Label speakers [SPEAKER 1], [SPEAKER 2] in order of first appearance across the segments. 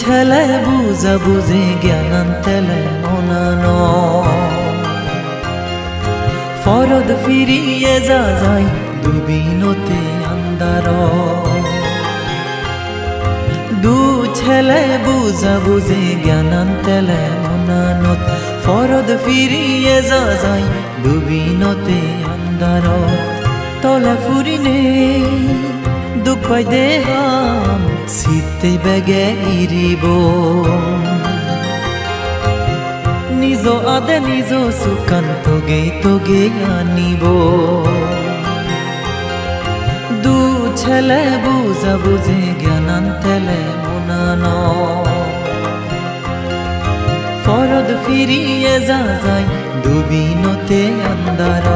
[SPEAKER 1] ছেলে বুঝা বুঝে জ্ঞানান তেলে মনানো ফরদ ফিরিয়ে যা যায় দুবিনতে আন্দার দু ছেলে বুঝা বুঝে জ্ঞানান তেলে মনানো ফরদ ফিরিয়ে যা যায় দুবিনতে আন্দার তলে ফুরিনে দুঃখ পাই দেহাম শীতে বেগে ইরিব নিজ আদে নিজ সুকান তোগে আনিব দু ছেলে বুঝা বুঝে জ্ঞানান তেলে মনানো ফরদ ফিরিয়ে যা যায় দুবিনতে আন্দার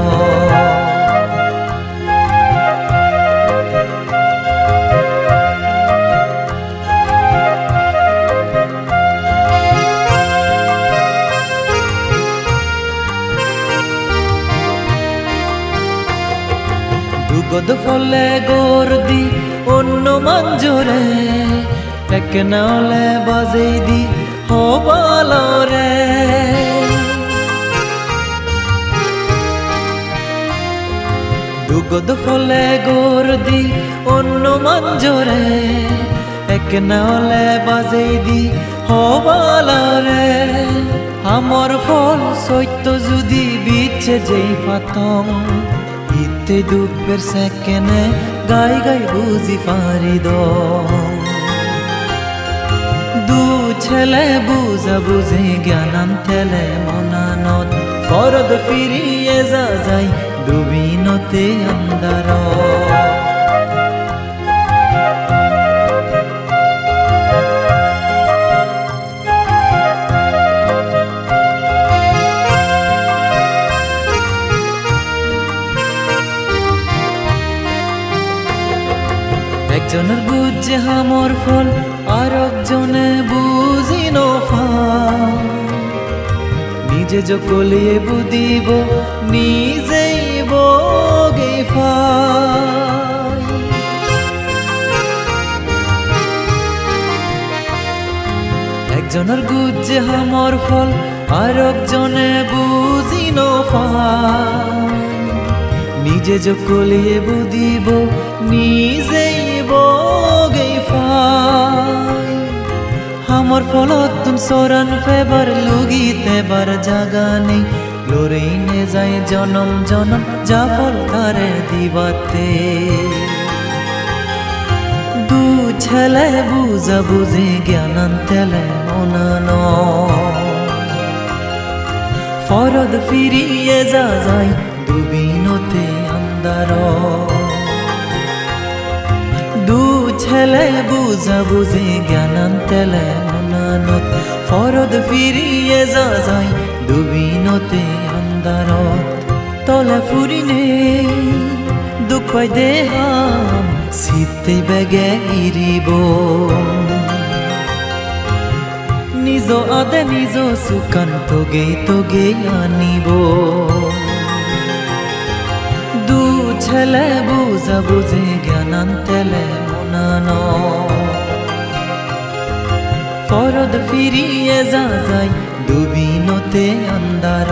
[SPEAKER 1] গদ ফলে গর্দি অন্য মঞ্জরে এক নালে বাজে দি হবালরে দুগদ ফলে গর্দি অন্য মঞ্জরে এক নালে বাজে দি হবালরে আমার ফল সত্য যদি বিচ্ছে যেই পাতম ইতে দুঃখের সেকেনে গাই গাই বুঝি পারি দু ছেলে বুঝা বুঝে জ্ঞানান তেলে মনানত ফরদ ফিরিয়ে যা যায় দুবিনতে আন্দার একজনের বুঝে হামর ফল আর একজনে বুঝি নফল নিজে জকলিয়ে বুদিব নিজেই বগে ফাই একজনের বুঝে হামর ফল আর একজনে বুঝি নফল নিজে জকলিয়ে বুদিব নিজেই বগে ফাই আমার ফলত তুম সরন ফেবার লুগিতে বার জাগা নেই লড়াইনে যায় জনম জনম যা ফল তারে দিবাতে দু ছেলে বুঝা বুঝে জ্ঞানান তেলে মনানো ফরদ ফিরিয়ে যা যায় দুবিনতে আন্দার দু ছেলে বুঝা বুঝে জ্ঞানান তেলে মনানো ফরদ ফিরিয়ে যা যায় দুবিনতে আন্দার তলে ফুরিনে দুঃখ পাই দেহাম শীতে বেগে ইরিব নিজ আদে নিজ সুকান তোগে আনিব দু ছেলে বুঝা বুঝে জ্ঞানান তেলে মনানো ফরদ ফিরিয়ে যা যায় দুবিনতে আন্দার